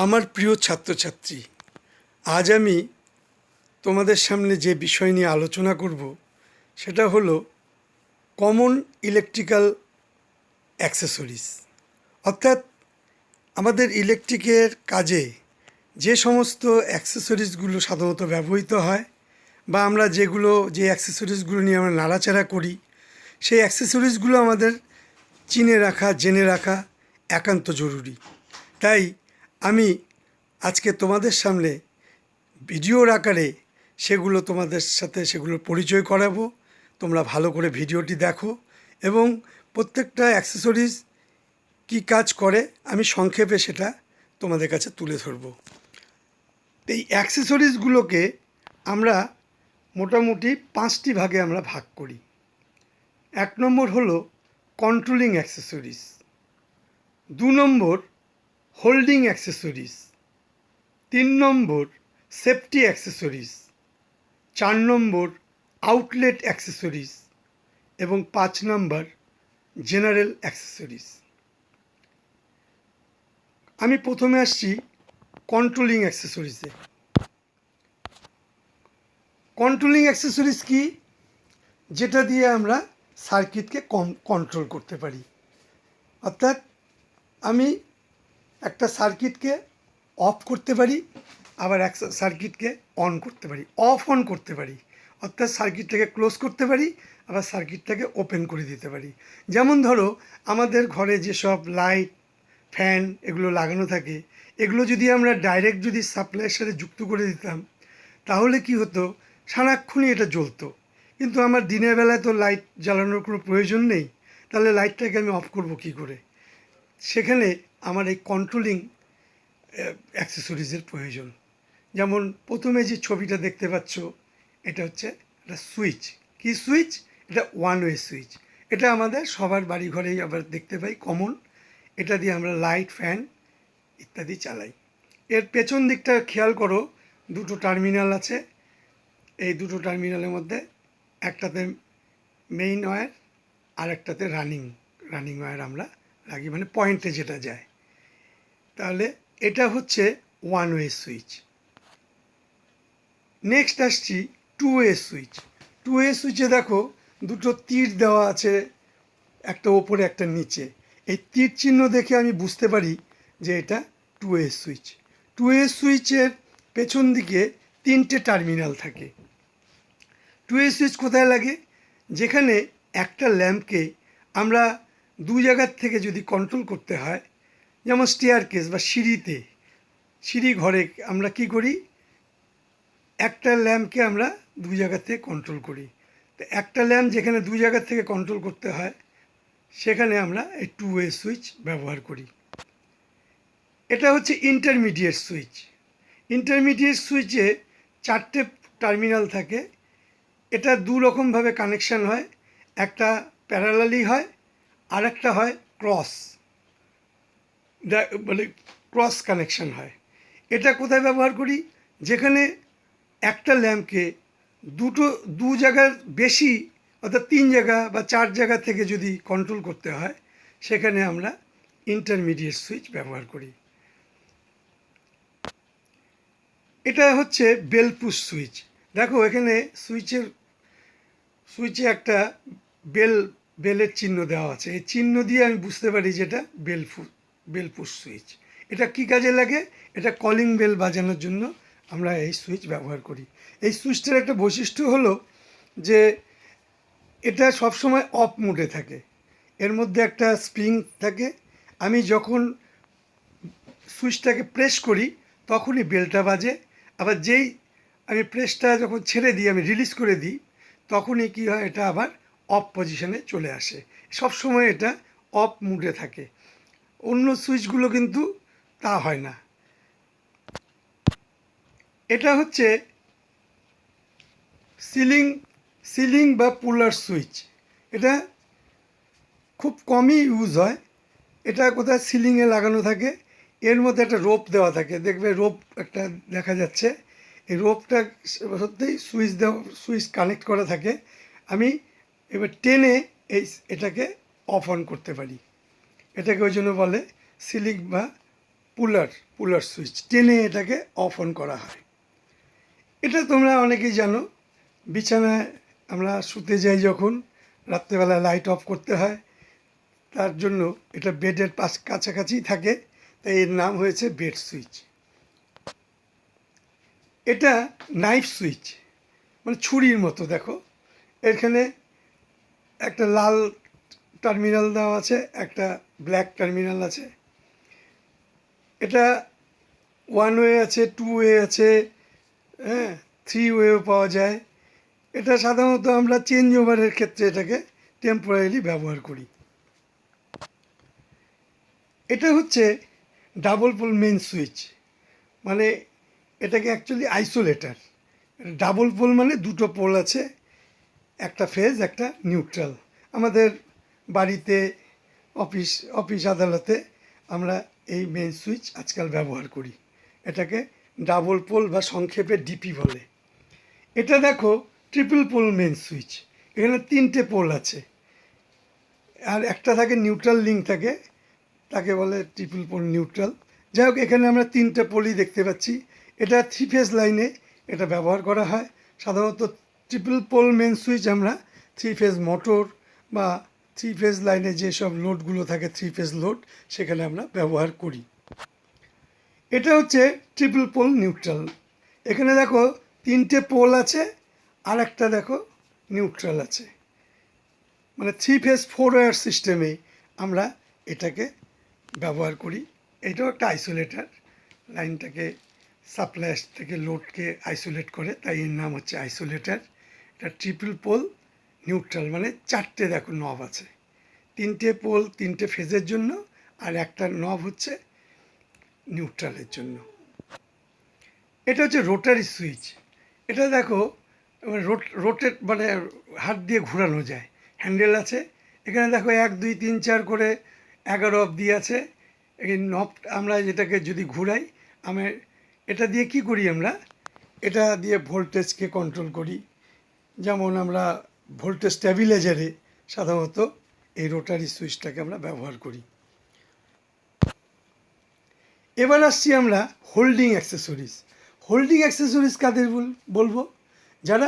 আমার প্রিয় ছাত্রছাত্রী, আজ আমি তোমাদের সামনে যে বিষয় নিয়ে আলোচনা করব সেটা হলো কমন ইলেকট্রিক্যাল অ্যাক্সেসরিজ। অর্থাৎ আমাদের ইলেকট্রিকের কাজে যে সমস্ত অ্যাক্সেসরিজগুলো সাধারণত ব্যবহৃত হয় বা আমরা যে অ্যাক্সেসরিজগুলো নিয়ে আমরা নাড়াচাড়া করি, সেই অ্যাক্সেসরিজগুলো আমাদের চিনে রাখা, জেনে রাখা একান্ত জরুরি। তাই আমি আজকে তোমাদের সামনে ভিডিওর আকারে তোমাদের সাথে সেগুলোর পরিচয় করাবো। তোমরা ভালো করে ভিডিওটি দেখো এবং প্রত্যেকটা অ্যাক্সেসরিজ কী কাজ করে আমি সংক্ষেপে সেটা তোমাদের কাছে তুলে ধরবো। এই অ্যাক্সেসরিজগুলোকে আমরা মোটামুটি 5টি ভাগে আমরা ভাগ করি। 1 নম্বর হলো কন্ট্রোলিং অ্যাক্সেসরিজ, 2 নম্বর হোল্ডিং অ্যাক্সেসরিজ, 3 নম্বর সেফটি অ্যাক্সেসরিজ, 4 নম্বর আউটলেট অ্যাক্সেসরিজ এবং 5 নম্বর জেনারেল অ্যাক্সেসরিজ। আমি প্রথমে আসছি কন্ট্রোলিং অ্যাক্সেসরিজে। কন্ট্রোলিং অ্যাক্সেসরিজ কি? যেটা দিয়ে আমরা সার্কিটকে কন্ট্রোল করতে পারি। অর্থাৎ আমি একটা সার্কিটকে অফ করতে পারি, আবার এক সার্কিটকে অন করতে পারি, অফ অন করতে পারি। অর্থাৎ সার্কিটটাকে ক্লোজ করতে পারি, আবার সার্কিটটাকে ওপেন করে দিতে পারি। যেমন ধরো আমাদের ঘরে যেসব লাইট, ফ্যান এগুলো লাগানো থাকে, এগুলো যদি আমরা ডাইরেক্ট সাপ্লাইয়ের সাথে যুক্ত করে দিতাম, তাহলে কি হতো, সারাক্ষণই এটা জ্বলতো। কিন্তু আমার দিনের বেলায় তো লাইট জ্বালানোর কোনো প্রয়োজন নেই, তাহলে লাইটটাকে আমি অফ করব কী করে? সেখানে আমার এই কন্ট্রোলিং অ্যাক্সেসরিজের প্রয়োজন। যেমন প্রথমে যে ছবিটা দেখতে পাচ্ছ, এটা হচ্ছে একটা সুইচ। কি সুইচ? এটা ওয়ান ওয়ে সুইচ। এটা আমাদের সবার বাড়ি ঘরেই আবার দেখতে পাই, কমন। এটা দিয়ে আমরা লাইট, ফ্যান ইত্যাদি চালাই। এর পেছন দিকটা খেয়াল করো, 2টো টার্মিনাল আছে। এই 2টো টার্মিনালের মধ্যে একটাতে মেইন ওয়্যার আর একটাতে রানিং ওয়্যার আমরা রাখি, মানে পয়েন্টে যেটা যায়। তাহলে এটা হচ্ছে ওয়ান ওয়ে সুইচ। নেক্সট আসছি two way switch. Two way সুইচে দেখো 2টো তীর দেওয়া আছে, একটা ওপরে একটা নিচে। এই তীর চিহ্ন দেখে আমি বুঝতে পারি যে এটা two way switch. Two way সুইচের পেছন দিকে 3টে টার্মিনাল থাকে। টু ওয়ে সুইচ কোথায় লাগে? যেখানে একটা ল্যাম্পকে আমরা 2 জায়গার থেকে যদি কন্ট্রোল করতে হয়, যেমন স্টেয়ারকেস বা সিঁড়ি ঘরে আমরা কি করি, একটা ল্যাম্পকে আমরা 2 জায়গা থেকে কন্ট্রোল করি। তো একটা ল্যাম্প যেখানে 2 জায়গা থেকে কন্ট্রোল করতে হয়, সেখানে আমরা এই টু ওয়ে সুইচ ব্যবহার করি। এটা হচ্ছে ইন্টারমিডিয়েট সুইচ। ইন্টারমিডিয়েট সুইচে 4টে টার্মিনাল থাকে। এটা 2 রকমভাবে কানেকশান হয়, একটা প্যারালালি হয়, আর একটা হয় ক্রস, মানে ক্রস কানেকশান হয়। এটা কোথায় ব্যবহার করি? যেখানে একটা ল্যাম্পকে 2 জায়গার বেশি, অর্থাৎ 3 জায়গা বা 4 জায়গা থেকে যদি কন্ট্রোল করতে হয়, সেখানে আমরা ইন্টারমিডিয়েট সুইচ ব্যবহার করি। এটা হচ্ছে বেল পুশ সুইচ। দেখো এখানে সুইচে একটা বেলের চিহ্ন দেওয়া আছে। এই চিহ্ন দিয়ে আমি বুঝতে পারি যে এটা বেল পুশ সুইচ। এটা কি কাজে লাগে? এটা কলিং বেল বাজানোর জন্য আমরা এই সুইচ ব্যবহার করি। এই সুইচটার একটা বৈশিষ্ট্য হলো যে এটা সবসময় অফ মোডে থাকে। এর মধ্যে একটা স্প্রিং থাকে। আমি যখন সুইচটাকে প্রেস করি তখনই বেলটা বাজে। আবার যেই আমি প্রেসটা যখন ছেড়ে দিই, আমি রিলিজ করে দিই, তখনই কী হয়, এটা আবার অফ পজিশনে চলে আসে। সবসময় এটা অফ মুডে থাকে। অন্য সুইচগুলো কিন্তু তা হয় না। এটা হচ্ছে সিলিং বা পুলার সুইচ। এটা খুব কমই ইউজ হয়। এটা কোথায় সিলিংয়ে লাগানো থাকে। এর মধ্যে একটা রোপ দেওয়া থাকে, দেখবে রোপ একটা দেখা যাচ্ছে। এই রোপটা সত্যিই সুইচ কানেক্ট করা থাকে। আমি এবার টেনে এটাকে অফ অন করতে পারি। এটাকে ওই জন্য বলে সিলিং বা পুলার সুইচ, টেনে এটাকে অফ অন করা হয়। এটা তোমরা অনেকেই জানো, বিছানায় আমরা শুতে যাই যখন রাত্রেবেলা লাইট অফ করতে হয়, তার জন্য এটা বেডের কাছাকাছি থাকে, তাই এর নাম হয়েছে বেড সুইচ। এটা নাইফ সুইচ, মানে ছুরির মতো। দেখো এখানে একটা লাল টার্মিনাল দেওয়া আছে, একটা ব্ল্যাক টার্মিনাল আছে। এটা ওয়ান ওয়ে আছে, টু ওয়ে আছে, হ্যাঁ, থ্রি ওয়েও পাওয়া যায়। এটা সাধারণত আমরা চেঞ্জ ওভারের ক্ষেত্রে এটাকে টেম্পোরারিলি ব্যবহার করি। এটা হচ্ছে ডাবল পোল মেন সুইচ, মানে এটাকে অ্যাকচুয়ালি আইসোলেটার। ডাবল পোল মানে দুটো পোল আছে, একটা ফেজ একটা নিউট্রাল। আমাদের বাড়িতে, অফিস আদালতে আমরা এই মেন সুইচ আজকাল ব্যবহার করি। এটাকে ডাবল পোল বা সংক্ষেপে ডিপি বলে। এটা দেখো ট্রিপল পোল মেন সুইচ, এখানে 3টে পোল আছে, আর একটা থাকে নিউট্রাল লিঙ্ক থাকে, তাকে বলে ট্রিপল পোল নিউট্রাল। যাই হোক, এখানে আমরা 3টে পোলই দেখতে পাচ্ছি। এটা 3 ফেজ লাইনে এটা ব্যবহার করা হয়। সাধারণত ট্রিপল পোল মেন সুইচ আমরা 3 ফেজ মোটর বা 3 ফেজ লাইনে যেসব লোডগুলো থাকে, 3 ফেজ লোড, সেখানে আমরা ব্যবহার করি। এটা হচ্ছে ট্রিপল পোল নিউট্রাল। এখানে দেখো 3টে পোল আছে, আর একটা দেখো নিউট্রাল আছে, মানে 3 ফেজ 4 ওয়্যার সিস্টেমে আমরা এটাকে ব্যবহার করি। এটাও একটা আইসোলেটার, লাইনটাকে সাপ্লাই থেকে লোডকে আইসোলেট করে, তাই এর নাম হচ্ছে আইসোলেটার। এটা ট্রিপল পোল নিউট্রাল, মানে 4টে দেখো নব আছে, 3টে পোল 3টে ফেজের জন্য, আর একটা নব হচ্ছে নিউট্রালের জন্য। এটা হচ্ছে রোটারি সুইচ। এটা দেখো রোটেট, মানে হাত দিয়ে ঘোরানো যায়, হ্যান্ডেল আছে। এখানে দেখো 1 2 3 4 করে 11 অবধি আছে। এই নব আমরা যেটাকে যদি ঘুরাই, এটা দিয়ে কি করি আমরা, এটা দিয়ে ভোল্টেজকে কন্ট্রোল করি। যেমন আমরা ভোল্টেজ স্ট্যাবিলাইজারে সাধারণত এই রোটারি সুইচটাকে আমরা ব্যবহার করি। এবার আসছি আমরা হোল্ডিং অ্যাক্সেসরিজ। হোল্ডিং অ্যাক্সেসরিজ কাদের বলবো? যারা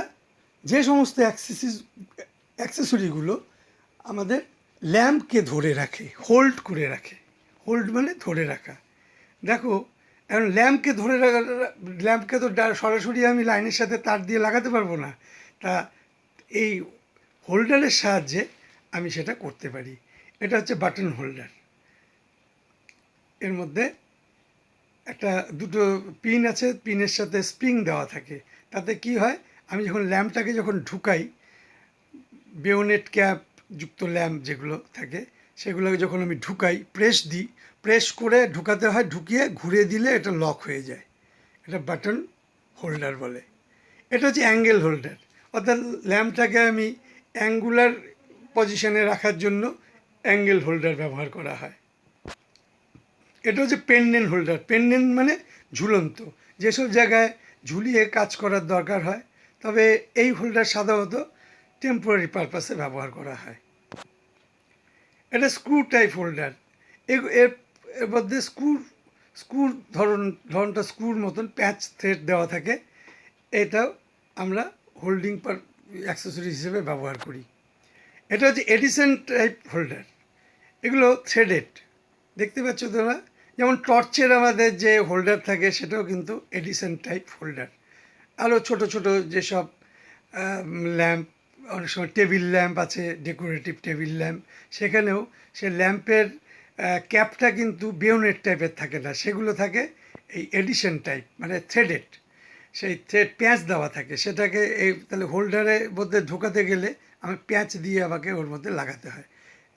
যে সমস্ত অ্যাক্সেসরিগুলো আমাদের ল্যাম্পকে ধরে রাখে, হোল্ড করে রাখে। হোল্ড মানে ধরে রাখা। দেখো এখন ল্যাম্পকে তো সরাসরি আমি লাইনের সাথে তার দিয়ে লাগাতে পারবো না, তা এই হোল্ডারের সাহায্যে আমি সেটা করতে পারি। এটা হচ্ছে বাটন হোল্ডার। এর মধ্যে দুটো পিন আছে, পিনের সাথে স্প্রিং দেওয়া থাকে। তাতে কি হয়, আমি যখন ল্যাম্পটাকে ঢুকাই, বেয়োনেট ক্যাপ যুক্ত ল্যাম্প যেগুলো থাকে, সেগুলোকে যখন আমি ঢুকাই, প্রেস করে ঢুকাতে হয়, ঢুকিয়ে ঘুরে দিলে এটা লক হয়ে যায়। এটা বাটন হোল্ডার বলে। এটা হচ্ছে অ্যাঙ্গেল হোল্ডার, অর্থাৎ ল্যাম্পটাকে আমি অ্যাঙ্গুলার পজিশনে রাখার জন্য অ্যাঙ্গেল হোল্ডার ব্যবহার করা হয়। এটা হচ্ছে পেন্ডেন্ট হোল্ডার। পেন্ডেন্ট মানে ঝুলন্ত, যেসব জায়গায় ঝুলিয়ে কাজ করার দরকার হয়, তবে এই হোল্ডার সাধারণত টেম্পোরারি পারপাসে ব্যবহার করা হয়। এটা স্ক্রু টাইপ হোল্ডার। এর মধ্যে স্ক্রুর ধরনটা স্ক্রুর মতন প্যাচ থ্রেড দেওয়া থাকে। এটাও আমরা হোল্ডিং অ্যাক্সেসরি হিসেবে ব্যবহার করি। এটা হচ্ছে এডিসন টাইপ হোল্ডার। এগুলো থ্রেডেড, দেখতে পাচ্ছ তোমরা। যেমন টর্চের আমাদের যে হোল্ডার থাকে, সেটাও কিন্তু এডিসন টাইপ হোল্ডার। আরও ছোট ছোট যেসব ল্যাম্প, অনেক সময় টেবিল ল্যাম্প আছে, ডেকোরেটিভ টেবিল ল্যাম্প, সেখানেও সে ল্যাম্পের ক্যাপটা কিন্তু বেয়োনেট টাইপের থাকে না, সেগুলো থাকে এই এডিশন টাইপ, মানে থ্রেডেড। সেই থ্রেড প্যাঁচ দেওয়া থাকে, সেটাকে তাহলে হোল্ডারের মধ্যে ঢোকাতে গেলে আমি প্যাঁচ দিয়ে আমাকে ওর মধ্যে লাগাতে হয়।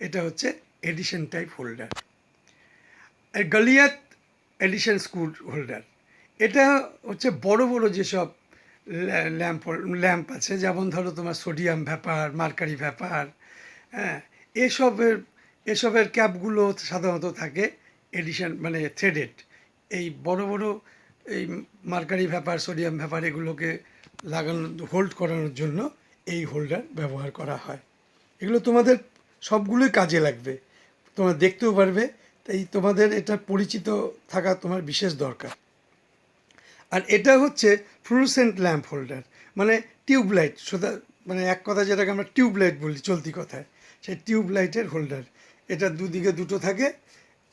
এটা হচ্ছে এডিশন টাইপ হোল্ডার। আর গলিয়াত এডিশন স্ক্রু হোল্ডার, এটা হচ্ছে বড় বড় যেসব ল্যাম্প আছে, যেমন ধরো তোমার সোডিয়াম ভ্যাপার, মার্কারি ভ্যাপার, হ্যাঁ, এসবের ক্যাপগুলো সাধারণত থাকে এডিশন, মানে থ্রেডেড। এই বড় বড় এই মার্কারি ভ্যাপার, সোডিয়াম ভ্যাপার, এগুলোকে হোল্ড করানোর জন্য এই হোল্ডার ব্যবহার করা হয়। এগুলো তোমাদের সবগুলোই কাজে লাগবে, তোমরা দেখতেও পারবে। তাই তোমাদের এটা পরিচিত থাকা তোমার বিশেষ দরকার। আর এটা হচ্ছে ফ্লুরোসেন্ট ল্যাম্প হোল্ডার, মানে টিউবলাইট, সুতরাং মানে এক কথা যেটাকে আমরা টিউবলাইট বলি চলতি কথায়, সেই টিউবলাইটের হোল্ডার। এটা দুদিকে দুটো থাকে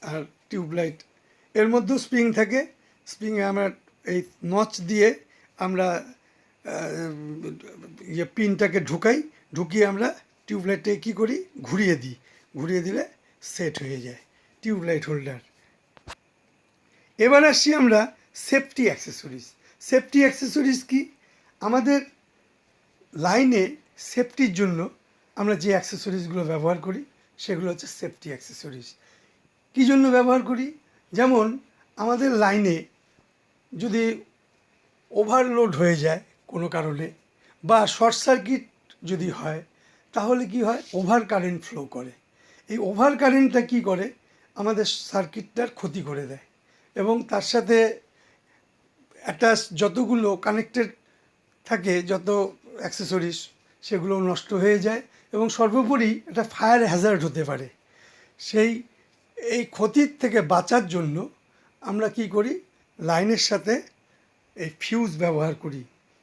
আর টিউবলাইট, এর মধ্যেও স্প্রিং থাকে। স্প্রিংয়ে আমরা এই নচ দিয়ে আমরা পিনটাকে ঢুকিয়ে আমরা টিউবলাইটটাকে কী করি, ঘুরিয়ে দিই, ঘুরিয়ে দিলে সেট হয়ে যায় টিউবলাইট হোল্ডার। এবার আসছি আমরা সেফটি অ্যাক্সেসরিজ। সেফটি অ্যাক্সেসরিজ কি? আমাদের লাইনে সেফটির জন্য আমরা যে অ্যাক্সেসরিজগুলো ব্যবহার করি সেগুলো হচ্ছে সেফটি অ্যাক্সেসরিজ। কী জন্য ব্যবহার করি? যেমন আমাদের লাইনে যদি ওভারলোড হয়ে যায় কোনো কারণে, বা শর্ট সার্কিট যদি হয়, তাহলে কি হয়, ওভার কারেন্ট ফ্লো করে। এই ওভার কারেন্টটা কী করে, আমাদের সার্কিটটার ক্ষতি করে দেয়, এবং তার সাথে অ্যাটাচ যতগুলো কানেক্টেড থাকে, যত অ্যাক্সেসরিজ, সেগুলো নষ্ট হয়ে যায়, এবং সর্বোপরি একটা ফায়ার হ্যাজার্ড হতে পারে। এই ক্ষতির থেকে বাঁচার জন্য আমরা কি করি, লাইনের সাথে এই ফিউজ ব্যবহার করি,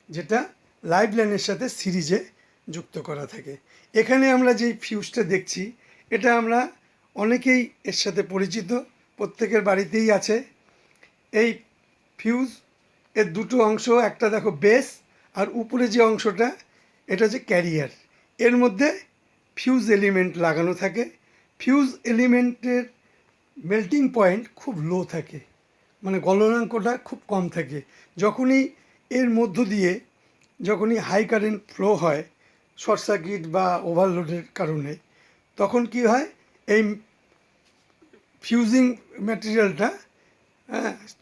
যেটা লাইভ লাইনের সাথে সিরিজে যুক্ত করা থাকে। এখানে আমরা যেই ফিউজটা দেখছি, এটা আমরা অনেকেই এর সাথে পরিচিত, প্রত্যেকের বাড়িতেই আছে। এই ফিউজ এর দুটো অংশ, একটা দেখো বেস, আর উপরে যে অংশটা এটা হচ্ছে ক্যারিয়ার। এর মধ্যে ফিউজ এলিমেন্ট লাগানো থাকে। ফিউজ এলিমেন্টের মেল্টিং পয়েন্ট খুব লো থাকে, মানে গলনাঙ্কটা খুব কম থাকে। যখনই এর মধ্য দিয়ে যখনই হাই কারেন্ট ফ্লো হয় শর্ট সার্কিট বা ওভারলোডের কারণে, তখন কি হয়, এই ফিউজিং ম্যাটেরিয়ালটা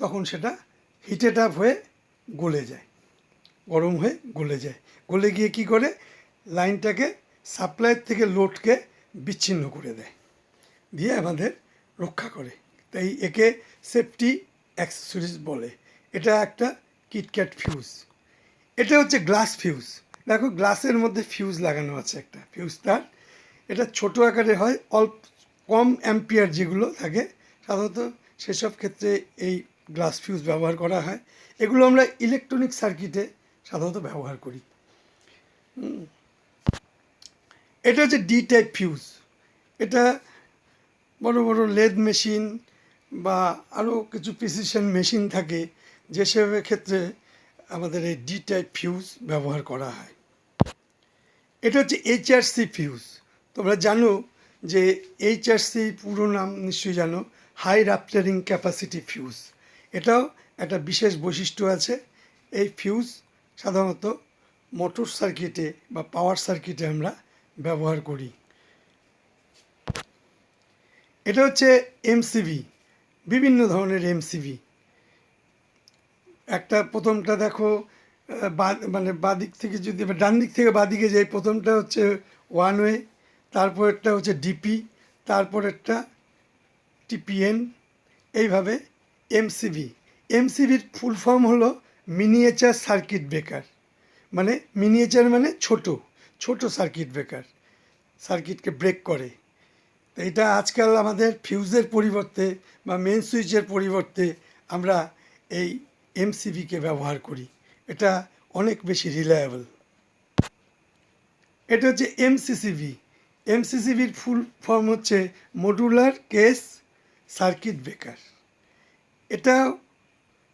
তখন সেটা হিটেড আপ হয়ে গলে যায়, গরম হয়ে গলে যায়। গলে গিয়ে কি করে, লাইনটাকে সাপ্লাইয়ের থেকে লোডকে বিচ্ছিন্ন করে দেয়, দিয়ে আমাদের রক্ষা করে। তাই একে সেফটি অ্যাক্সেসরিজ বলে। এটা একটা কিটক্যাট ফিউজ। এটা হচ্ছে গ্লাস ফিউজ। দেখো গ্লাসের মধ্যে ফিউজ লাগানো আছে, একটা ফিউজ তার। এটা ছোট আকারে হয়, কম অ্যাম্পিয়ার যেগুলো থাকে সাধারণত সেসব ক্ষেত্রে এই গ্লাস ফিউজ ব্যবহার করা হয়। এগুলো আমরা ইলেকট্রনিক সার্কিটে সাধারণত ব্যবহার করি। এটা হচ্ছে ডি টাইপ ফিউজ। এটা বড় বড় লেদ মেশিন বা আরও কিছু প্রিসিশন মেশিন থাকে, যেসবের ক্ষেত্রে আমাদের এই ডি টাইপ ফিউজ ব্যবহার করা হয়। এটা হচ্ছে এইচআরসি ফিউজ। তোমরা জানো যে এইচআরসি পুরো নাম নিশ্চয়ই জানো, হাই রাপচারিং ক্যাপাসিটি ফিউজ। এটাও একটা বিশেষ বৈশিষ্ট্য আছে। এই ফিউজ সাধারণত মোটর সার্কিটে বা পাওয়ার সার্কিটে আমরা ব্যবহার করি। এটা হচ্ছে এমসিবি, বিভিন্ন ধরনের এমসিবি। একটা প্রথমটা দেখো, মানে বাদিক থেকে যদি ডান দিক থেকে বাদিকে যাই, প্রথমটা হচ্ছে ওয়ান ওয়ে, তারপরেরটা হচ্ছে ডিপি, তারপরেরটা টিপিএন, এইভাবে এমসিবি। এমসিবির ফুল ফর্ম হলো মিনিয়েচার সার্কিট ব্রেকার, মানে মিনিয়েচার মানে ছোট সার্কিট ব্রেকার, সার্কিটকে ব্রেক করে। তো এটা আজকাল আমাদের ফিউজের পরিবর্তে বা মেন সুইচের পরিবর্তে আমরা এই এমসিবিকে ব্যবহার করি। এটা অনেক বেশি রিলায়েবল। এটা হচ্ছে এমসিসিবি। এমসিসিবির ফুল ফর্ম হচ্ছে মডুলার কেস সার্কিট ব্রেকার। এটা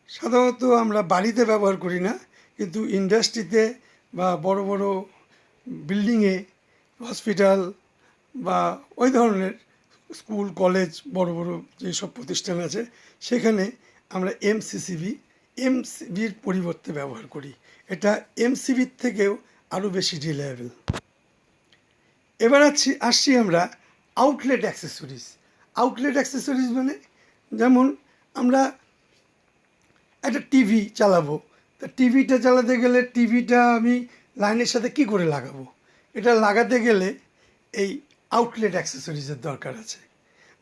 সাধারণত আমরা বাড়িতে ব্যবহার করি না, কিন্তু ইন্ডাস্ট্রিতে বা বড় বড় বিল্ডিংয়ে, হসপিটাল বা ওই ধরনের স্কুল কলেজ, বড় বড় যেসব প্রতিষ্ঠান আছে, সেখানে আমরা এমসিবির পরিবর্তে ব্যবহার করি। এটা এমসিবির থেকেও আরও বেশি রিলায়েবল। এবার আসছি আমরা আউটলেট অ্যাক্সেসরিজ। আউটলেট অ্যাক্সেসরিজ মানে, যেমন আমরা একটা টিভি চালাবো, তা টিভিটা চালাতে গেলে টিভিটা আমি লাইনের সাথে কি করে লাগাবো, এটা লাগাতে গেলে এই আউটলেট অ্যাক্সেসরিজের দরকার আছে।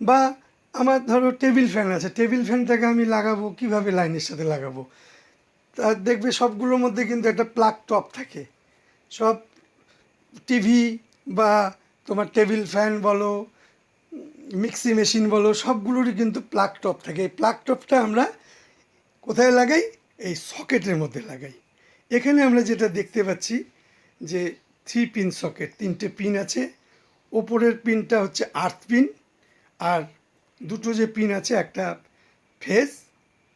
বা আমার ধরো টেবিল ফ্যান আছে, টেবিল ফ্যানটাকে আমি লাগাবো কিভাবে, লাইনের সাথে লাগাবো। তা দেখবে সবগুলোর মধ্যে কিন্তু একটা প্লাগ টপ থাকে। সব টিভি বা তোমার টেবিল ফ্যান বলো, মিক্সি মেশিন বলো, সবগুলোরই কিন্তু প্লাগ টপ থাকে। এই প্লাগ টপটা আমরা কোথায় লাগাই? এই সকেটের মধ্যে লাগাই। এখানে আমরা যেটা দেখতে পাচ্ছি যে 3 পিন সকেট, 3টে পিন আছে। ওপরের পিনটা হচ্ছে আর্থ পিন, আর দুটো যে পিন আছে, একটা ফেজ,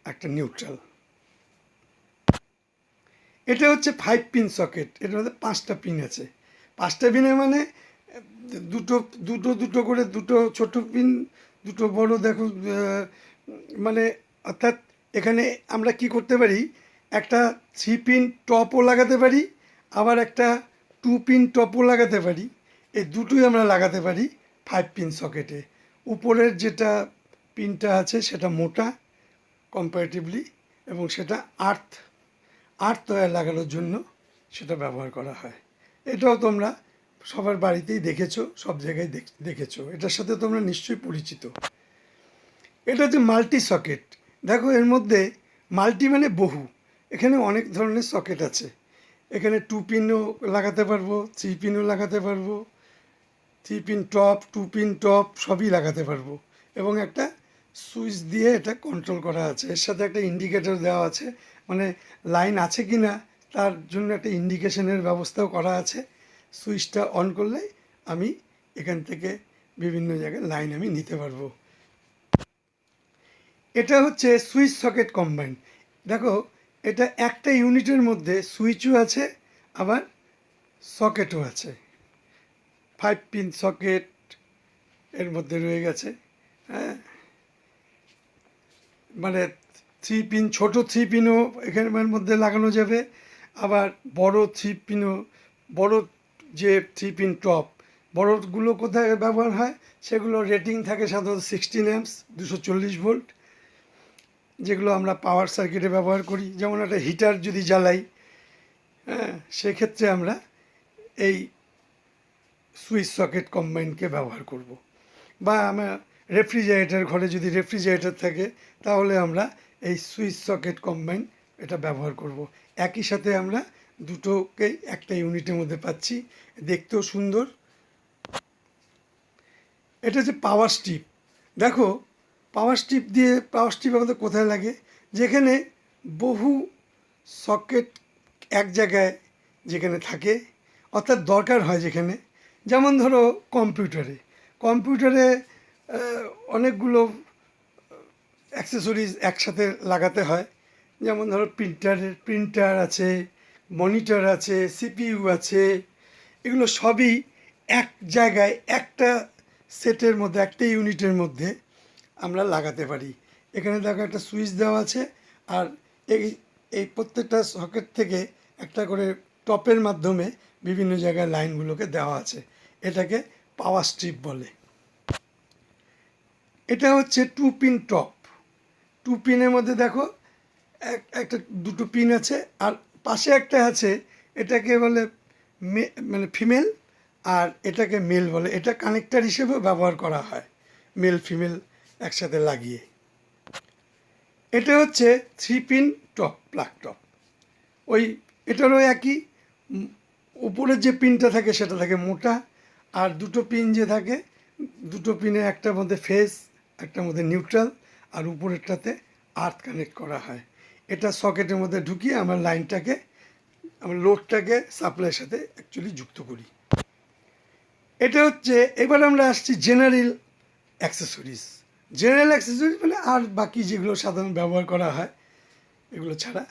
একটা নিউট্রাল। এটা হচ্ছে 5 পিন সকেট, এটার মধ্যে 5টা পিন আছে। 5টা পিনে মানে দুটো দুটো দুটো করে, দুটো ছোট পিন, দুটো বড়, দেখো মানে অর্থাৎ এখানে আমরা কি করতে পারি, একটা 3 পিন টপও লাগাতে পারি, আবার একটা 2 পিন টপও লাগাতে পারি। এই দুটোই আমরা লাগাতে পারি 5 পিন সকেটে। উপরের যেটা পিনটা আছে সেটা মোটা কম্পারেটিভলি, এবং সেটা আর্থ ওয়্যার লাগানোর জন্য সেটা ব্যবহার করা হয়। এটাও তোমরা সবার বাড়িতেই দেখেছো, সব জায়গায় দেখেছো, এটার সাথে তোমরা নিশ্চয়ই পরিচিত। এটা হচ্ছে মাল্টি সকেট। দেখো এর মধ্যে মাল্টি মানে বহু, এখানে অনেক ধরনের সকেট আছে। এখানে 2 পিনও লাগাতে পারবো, 3 পিনও লাগাতে পারবো, 3 পিন টপ, 2 পিন টপ সবই লাগাতে পারবো। এবং একটা সুইচ দিয়ে এটা কন্ট্রোল করা আছে। এর সাথে একটা ইন্ডিকেটর দেওয়া আছে, মানে লাইন আছে কি না তার জন্য একটা ইন্ডিকেশনের ব্যবস্থাও করা আছে। সুইচটা অন করলে আমি এখান থেকে বিভিন্ন জায়গায় লাইন আমি নিতে পারবো। এটা হচ্ছে সুইচ সকেট কম্বাইন। দেখো এটা একটা ইউনিটের মধ্যে সুইচও আছে, আবার সকেটও আছে। 5 পিন সকেট এর মধ্যে রয়ে গেছে। হ্যাঁ, মানে 3 পিন, ছোট 3 পিনও এখানের মধ্যে লাগানো যাবে, আবার বড় 3 পিনও, বড় যে 3 পিন টপ, বড়গুলো কোথায় ব্যবহার হয়, সেগুলো রেটিং থাকে সাধারণত 16 অ্যাম্পস, 240 ভোল্ট, যেগুলো আমরা পাওয়ার সার্কিটে ব্যবহার করি। যেমন একটা হিটার যদি জ্বালাই, হ্যাঁ, সেক্ষেত্রে আমরা এই সুইচ সকেট কম্বাইনকে ব্যবহার করব। বা আমরা রেফ্রিজারেটর, ঘরে যদি রেফ্রিজারেটর থাকে, তাহলে আমরা এই সুইচ সকেট কম্বাইন এটা ব্যবহার করব। একই সাথে আমরা দুটোকেই একটা ইউনিটের মধ্যে পাচ্ছি, দেখতেও সুন্দর। এটা হচ্ছে পাওয়ার স্ট্রিপ। দেখো পাওয়ার স্ট্রিপ আমাদের কোথায় লাগে? যেখানে বহু সকেট এক জায়গায় যেখানে থাকে, অর্থাৎ দরকার হয় যেখানে, যেমন ধরো কম্পিউটারে অনেকগুলো অ্যাক্সেসরিজ একসাথে লাগাতে হয়। যেমন ধরো প্রিন্টার আছে, মনিটর আছে, সিপিইউ আছে, এগুলো সবই এক জায়গায় একটা সেটের মধ্যে, একটা ইউনিটের মধ্যে আমরা লাগাতে পারি। এখানে দেখো একটা সুইচ দেওয়া আছে, আর এই এই প্রত্যেকটা সকেট থেকে একটা করে টপের মাধ্যমে বিভিন্ন জায়গায় লাইনগুলোকে দেওয়া আছে। এটাকে পাওয়ার স্ট্রিপ বলে। এটা হচ্ছে 2 পিন টপ। 2 পিনের মধ্যে দেখো একটা দুটো পিন আছে, আর পাশে একটা আছে, এটাকে বলে মানে ফিমেল, আর এটাকে মেল বলে। এটা কানেক্টর হিসেবেও ব্যবহার করা হয়, মেল ফিমেল একসাথে লাগিয়ে। এটা হচ্ছে 3 পিন টপ, প্লাগ টপ। ওই এটারও একই, উপরের যে পিনটা থাকে সেটা থাকে মোটা, আর দুটো পিন যে থাকে, দুটো পিনে একটার মধ্যে ফেজ, একটার মধ্যে নিউট্রাল, আর উপরেরটাতে আর্থ কানেক্ট করা হয়। এটা সকেটের মধ্যে ঢুকিয়ে আমরা লাইনটাকে, আমরা লোডটাকে সাপ্লাইয়ের সাথে অ্যাকচুয়ালি যুক্ত করি। এটা হচ্ছে, এবার আমরা আসছি জেনারেল অ্যাক্সেসরিজ। জেনারেল অ্যাক্সেসরিজ মানে আর বাকি যেগুলো সাধারণ ব্যবহার করা হয় এগুলো ছাড়া,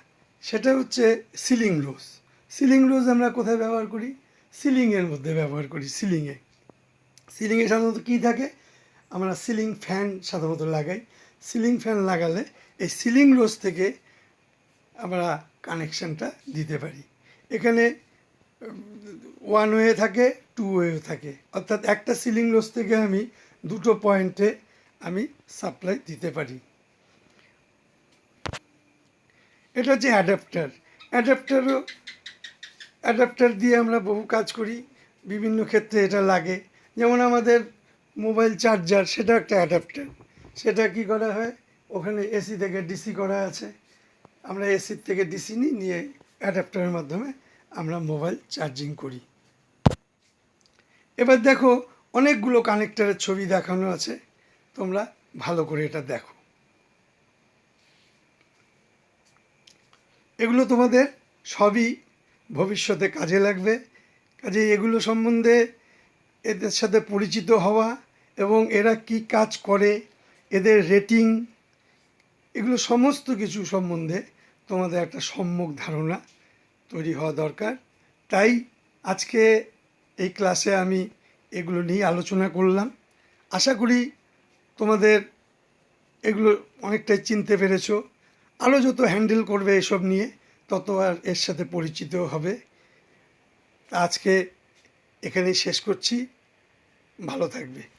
সেটা হচ্ছে সিলিং রোজ। সিলিং রোজ আমরা কোথায় ব্যবহার করি? সিলিংয়ের মধ্যে ব্যবহার করি। সিলিংয়ে সাধারণত কী থাকে? আমরা সিলিং ফ্যান সাধারণত লাগাই। সিলিং ফ্যান লাগালে এই সিলিং রোজ থেকে আমরা কানেকশানটা দিতে পারি। এখানে 1 ওয়ে থাকে, 2 ওয়েও থাকে, অর্থাৎ একটা সিলিং রোজ থেকে আমি দুটো পয়েন্টে আমি সাপ্লাই দিতে পারি। এটা হচ্ছে অ্যাডাপ্টার দিয়ে আমরা বহু কাজ করি, বিভিন্ন ক্ষেত্রে এটা লাগে। যেমন আমাদের মোবাইল চার্জার, সেটা একটা অ্যাডাপ্টার। সেটা কি করা হয়, ওখানে এসি থেকে ডিসি করা আছে, আমরা এসির থেকে ডিসি নিয়ে অ্যাডাপ্টারের মাধ্যমে আমরা মোবাইল চার্জিং করি। এবার দেখো অনেকগুলো কানেক্টরের ছবি দেখানো আছে। তোমরা ভালো করে এটা দেখো। এগুলো তোমাদের সবই ভবিষ্যতে কাজে লাগবে। কাজেই এগুলো সম্বন্ধে এদের সাথে পরিচিত হওয়া এবং এরা কি কাজ করে, এদের রেটিং, এগুলো সমস্ত কিছু সম্বন্ধে তোমাদের একটা সম্যক ধারণা তৈরি হওয়া দরকার। তাই আজকে এই ক্লাসে আমি এগুলো নিয়ে আলোচনা করলাম। আশা করি তোমাদের এগুলো অনেকটাই চিনতে পেরেছো। আরও যত হ্যান্ডেল করবে এসব নিয়ে তত আর এর সাথে পরিচিত হবে। আজকে এখানেই শেষ করছি। ভালো থাকবে।